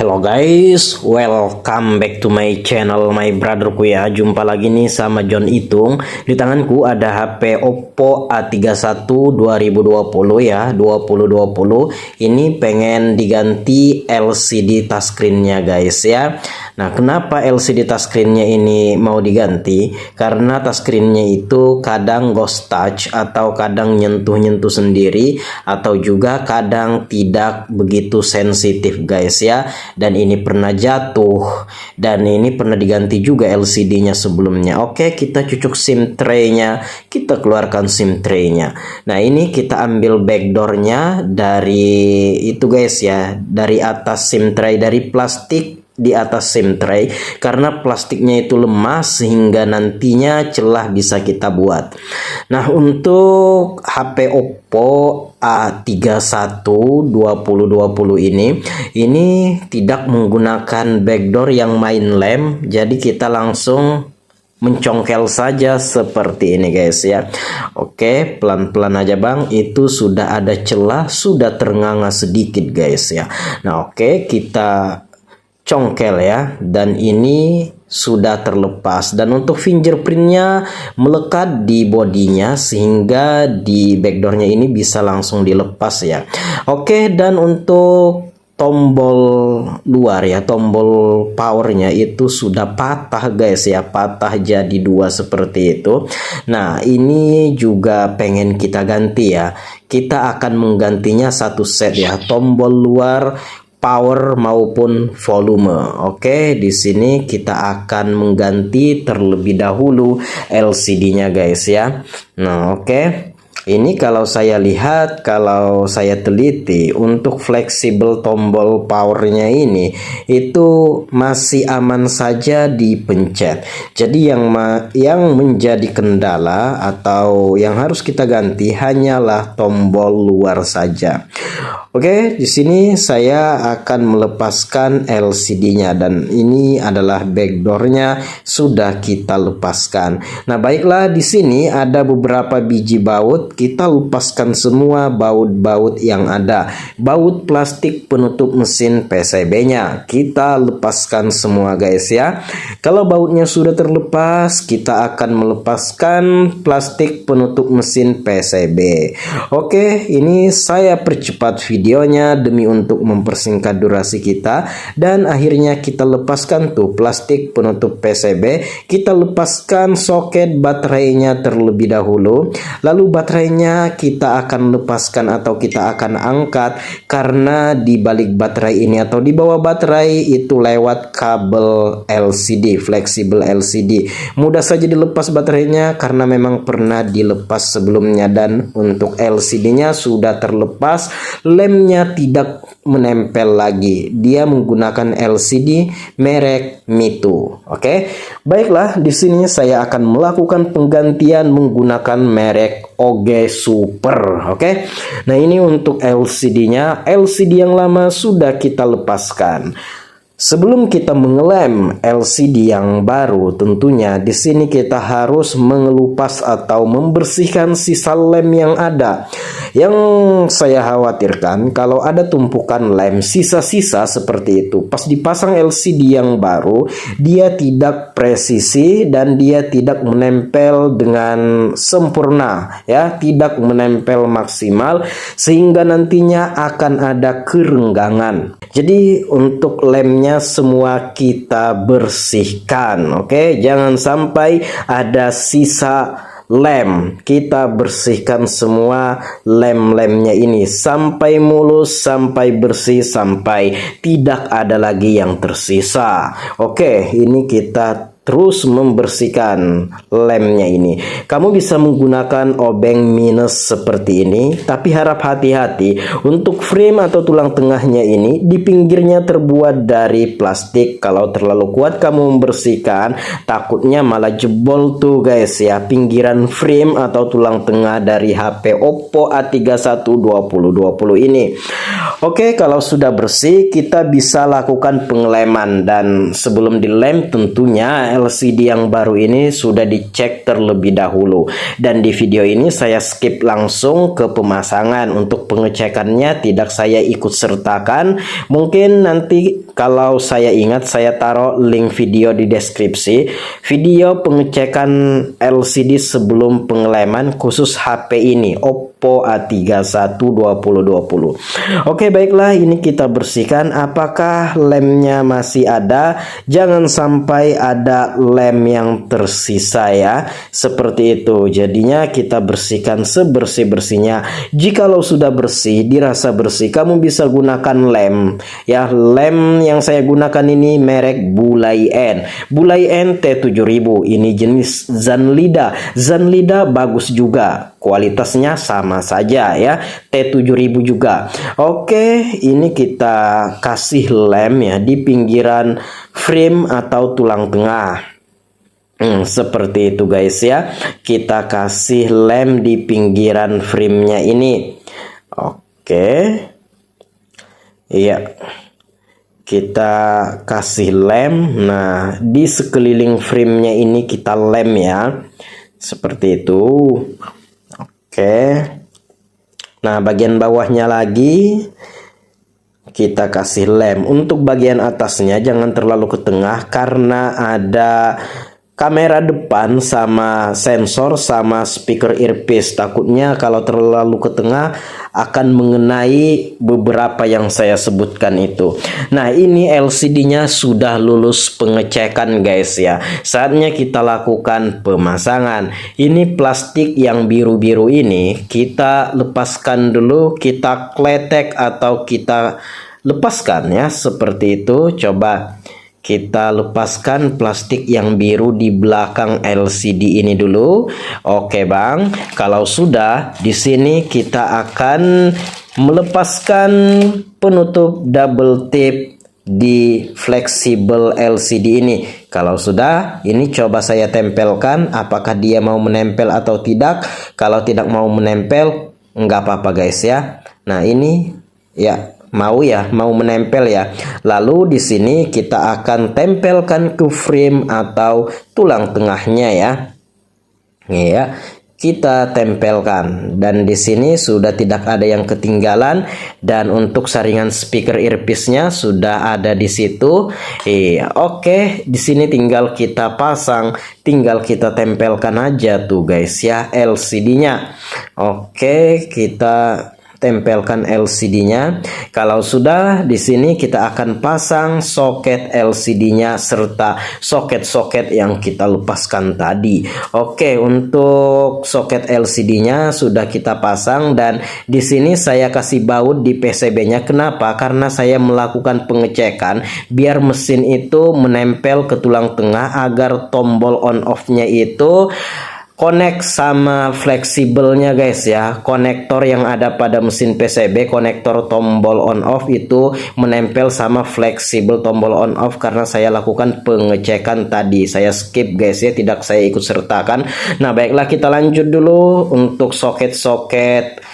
Hello guys, welcome back to my channel, my brotherku ya. Jumpa lagi nih sama John Itung. Di tanganku ada HP Oppo A31 2020 ya, 2020. Ini pengen diganti LCD touchscreen-nya guys ya. Nah, kenapa LCD touchscreen-nya ini mau diganti? Karena touchscreen-nya itu kadang ghost touch atau kadang nyentuh-nyentuh sendiri atau juga kadang tidak begitu sensitif guys ya. Dan ini pernah jatuh dan ini pernah diganti juga LCD-nya sebelumnya. Oke, kita cucuk SIM tray-nya, kita keluarkan SIM tray-nya. Nah, ini kita ambil backdoor-nya dari itu guys ya, dari atas SIM tray, dari plastik di atas SIM tray, karena plastiknya itu lemah sehingga nantinya celah bisa kita buat. Nah, untuk HP Oppo A31 2020 ini tidak menggunakan backdoor yang main lem, jadi kita langsung mencongkel saja seperti ini guys ya. Oke, pelan-pelan aja bang, itu sudah ada celah, sudah ternganga sedikit guys ya. Nah oke, kita congkel ya, dan ini sudah terlepas. Dan untuk fingerprintnya melekat di bodinya sehingga di backdoornya ini bisa langsung dilepas ya. Oke, dan untuk tombol luar ya, tombol powernya itu sudah patah guys ya, patah jadi dua seperti itu. Nah, ini juga pengen kita ganti ya. Kita akan menggantinya satu set ya, tombol luar, power maupun volume. Oke, di sini kita akan mengganti terlebih dahulu LCD-nya guys ya. Nah, oke. Ini kalau saya lihat, kalau saya teliti, untuk fleksibel tombol powernya ini itu masih aman saja dipencet. Jadi yang menjadi kendala atau yang harus kita ganti hanyalah tombol luar saja. Oke, di sini saya akan melepaskan LCD-nya dan ini adalah backdoor-nya sudah kita lepaskan. Nah, baiklah, di sini ada beberapa biji baut. Kita lepaskan semua baut-baut yang ada. Baut plastik penutup mesin PCB-nya kita lepaskan semua guys ya. Kalau bautnya sudah terlepas, kita akan melepaskan plastik penutup mesin PCB. Oke, ini saya percepat videonya demi untuk mempersingkat durasi kita, dan akhirnya kita lepaskan tuh plastik penutup PCB. Kita lepaskan soket baterainya terlebih dahulu, lalu baterainya kita akan lepaskan atau kita akan angkat, karena di balik baterai ini atau di bawah baterai itu lewat kabel LCD, fleksibel LCD. Mudah saja dilepas baterainya karena memang pernah dilepas sebelumnya, dan untuk LCD-nya sudah terlepas, lemnya tidak menempel lagi. Dia menggunakan LCD merek Mito. Oke. Baiklah, di sini saya akan melakukan penggantian menggunakan merek OG Super. Oke. Nah, ini untuk LCD-nya. LCD yang lama sudah kita lepaskan. Sebelum kita mengelem LCD yang baru, tentunya di sini kita harus mengelupas atau membersihkan sisa lem yang ada. Yang saya khawatirkan kalau ada tumpukan lem sisa-sisa seperti itu, pas dipasang LCD yang baru, dia tidak presisi dan dia tidak menempel dengan sempurna ya, tidak menempel maksimal sehingga nantinya akan ada kerenggangan. Jadi untuk lemnya semua kita bersihkan. Oke, jangan sampai ada sisa lem. Kita bersihkan semua lem-lemnya ini sampai mulus, sampai bersih, sampai tidak ada lagi yang tersisa. Oke, ini kita terus membersihkan lemnya ini. Kamu bisa menggunakan obeng minus seperti ini, tapi harap hati-hati untuk frame atau tulang tengahnya ini di pinggirnya terbuat dari plastik. Kalau terlalu kuat kamu membersihkan, takutnya malah jebol tuh guys ya, pinggiran frame atau tulang tengah dari HP Oppo A31 2020 ini. Oke, kalau sudah bersih kita bisa lakukan pengeleman, dan sebelum dilem tentunya LCD yang baru ini sudah dicek terlebih dahulu, dan di video ini saya skip langsung ke pemasangan. Untuk pengecekannya tidak saya ikut sertakan. Mungkin nanti kalau saya ingat saya taruh link video di deskripsi, video pengecekan LCD sebelum pengeleman khusus HP ini, Oppo A31 2020. Oke, baiklah, ini kita bersihkan. Apakah lemnya masih ada? Jangan sampai ada lem yang tersisa ya, seperti itu. Jadinya kita bersihkan sebersih-bersihnya. Jikalau sudah bersih, dirasa bersih, kamu bisa gunakan lem ya. Lem yang saya gunakan ini merek Bulai N. Bulai N T7000. Ini jenis Zanlida. Zanlida bagus juga, kualitasnya sama saja ya, T7000 juga. Oke, ini kita kasih lem ya di pinggiran frame atau tulang tengah. Seperti itu guys ya. Kita kasih lem di pinggiran frame-nya ini. Oke. Iya. Kita kasih lem. Nah, di sekeliling frame-nya ini kita lem ya. Seperti itu. Oke. Nah, bagian bawahnya lagi kita kasih lem. Untuk bagian atasnya jangan terlalu ke tengah karena ada kamera depan sama sensor sama speaker earpiece. Takutnya kalau terlalu ke tengah akan mengenai beberapa yang saya sebutkan itu. Nah, ini LCD-nya sudah lulus pengecekan guys ya. Saatnya kita lakukan pemasangan. Ini plastik yang biru-biru ini kita lepaskan dulu, kita kletek atau kita lepaskan ya, seperti itu. Coba kita lepaskan plastik yang biru di belakang LCD ini dulu. Oke Bang, kalau sudah, di sini kita akan melepaskan penutup double tip di fleksibel LCD ini. Kalau sudah, ini coba saya tempelkan apakah dia mau menempel atau tidak. Kalau tidak mau menempel, nggak apa-apa guys ya. Nah, ini ya mau menempel ya. Lalu di sini kita akan tempelkan ke frame atau tulang tengahnya ya. Ya, kita tempelkan, dan di sini sudah tidak ada yang ketinggalan, dan untuk saringan speaker earpiece-nya sudah ada di situ. Oke, di sini tinggal kita pasang, tinggal kita tempelkan aja tuh guys ya LCD-nya. Oke, kita tempelkan LCD-nya. Kalau sudah, di sini kita akan pasang soket LCD-nya serta soket-soket yang kita lepaskan tadi. Oke, untuk soket LCD-nya sudah kita pasang, dan di sini saya kasih baut di PCB-nya. Kenapa? Karena saya melakukan pengecekan biar mesin itu menempel ke tulang tengah agar tombol on off-nya itu connect sama fleksibelnya guys ya. Konektor yang ada pada mesin PCB, konektor tombol on off itu menempel sama fleksibel tombol on off. Karena saya lakukan pengecekan tadi, saya skip guys ya, tidak saya ikut sertakan. Nah, baiklah, kita lanjut dulu untuk soket-soketnya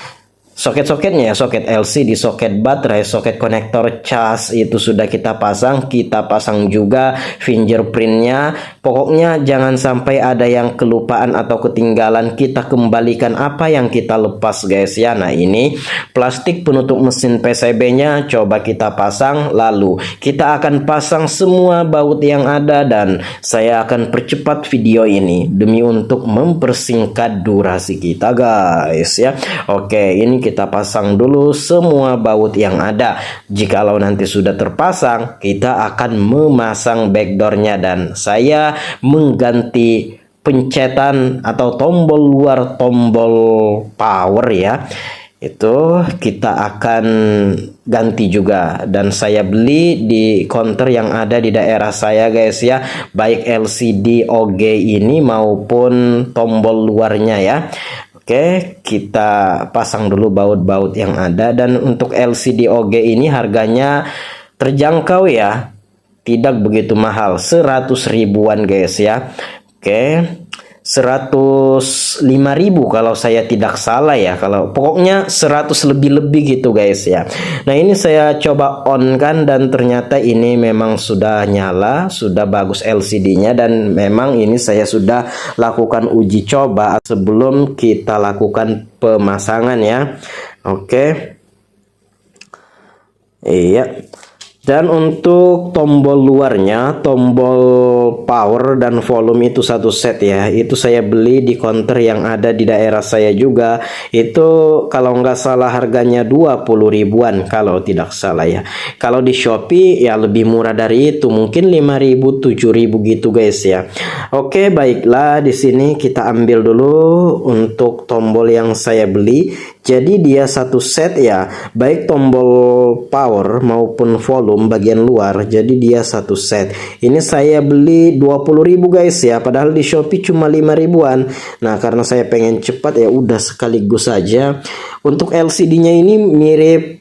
ya. Soket LCD, soket baterai, soket konektor cas itu sudah kita pasang. Kita pasang juga fingerprintnya. Pokoknya jangan sampai ada yang kelupaan atau ketinggalan. Kita kembalikan apa yang kita lepas guys ya. Nah, ini plastik penutup mesin PCB-nya coba kita pasang. Lalu kita akan pasang semua baut yang ada, dan saya akan percepat video ini demi untuk mempersingkat durasi kita guys ya. Oke, ini kita pasang dulu semua baut yang ada. Jikalau nanti sudah terpasang, kita akan memasang backdoornya, dan saya mengganti pencetan atau tombol luar, tombol power ya. Itu kita akan ganti juga, dan saya beli di counter yang ada di daerah saya guys ya, baik LCD OG ini maupun tombol luarnya ya. Oke, kita pasang dulu baut-baut yang ada, dan untuk LCD OG ini harganya terjangkau ya, tidak begitu mahal, 100 ribuan guys ya. Oke, 105.000 kalau saya tidak salah ya, kalau pokoknya 100 lebih gitu guys ya. Nah ini saya coba on kan, dan ternyata ini memang sudah nyala, sudah bagus LCD-nya, dan memang ini saya sudah lakukan uji coba sebelum kita lakukan pemasangan ya. Oke. Iya. Dan untuk tombol luarnya, tombol power dan volume itu satu set ya. Itu saya beli di counter yang ada di daerah saya juga. Itu kalau nggak salah harganya 20 ribuan kalau tidak salah ya. Kalau di Shopee ya lebih murah dari itu, mungkin 5.000, 7.000 gitu guys ya. Oke, baiklah, di sini kita ambil dulu untuk tombol yang saya beli. Jadi dia satu set ya, baik tombol power maupun volume bagian luar. Jadi dia satu set. Ini saya beli 20.000 guys ya, padahal di Shopee cuma 5 ribuan. Nah, karena saya pengen cepat ya udah sekaligus saja. Untuk LCD-nya ini mirip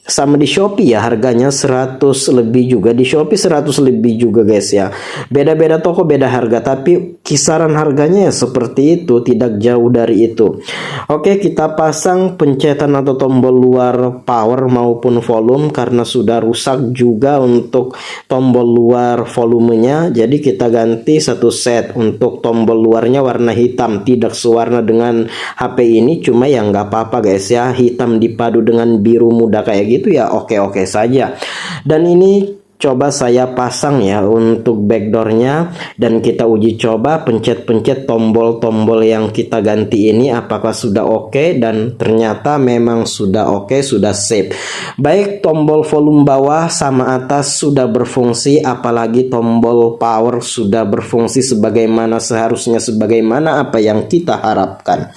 sama di Shopee ya, harganya 100 lebih juga, di Shopee 100 lebih juga guys ya. Beda-beda toko beda harga, tapi kisaran harganya ya seperti itu, tidak jauh dari itu. Oke, kita pasang pencetan atau tombol luar power maupun volume karena sudah rusak juga untuk tombol luar volumenya. Jadi kita ganti satu set. Untuk tombol luarnya warna hitam, tidak sewarna dengan HP ini, cuma ya nggak apa-apa guys ya, hitam dipadu dengan biru muda kayak gitu ya, oke-oke saja. Dan ini coba saya pasang ya untuk backdoornya, dan kita uji coba pencet-pencet tombol-tombol yang kita ganti ini apakah sudah oke, dan ternyata memang sudah oke, sudah sip. Baik tombol volume bawah sama atas sudah berfungsi, apalagi tombol power sudah berfungsi sebagaimana seharusnya, sebagaimana apa yang kita harapkan.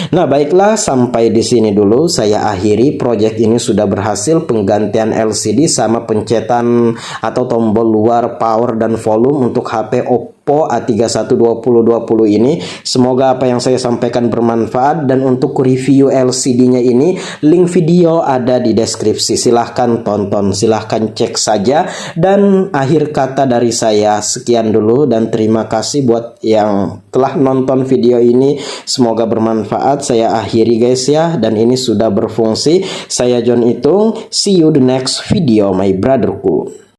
Nah baiklah, sampai di sini dulu saya akhiri project ini. Sudah berhasil penggantian LCD sama pencetan atau tombol luar power dan volume untuk HP Oppo A31 2020 ini. Semoga apa yang saya sampaikan bermanfaat, dan untuk review LCD-nya ini link video ada di deskripsi. Silahkan tonton, silahkan cek saja. Dan akhir kata dari saya sekian dulu, dan terima kasih buat yang telah nonton video ini. Semoga bermanfaat. Saya akhiri guys ya, dan ini sudah berfungsi. Saya John Itung, see you the next video my brotherku.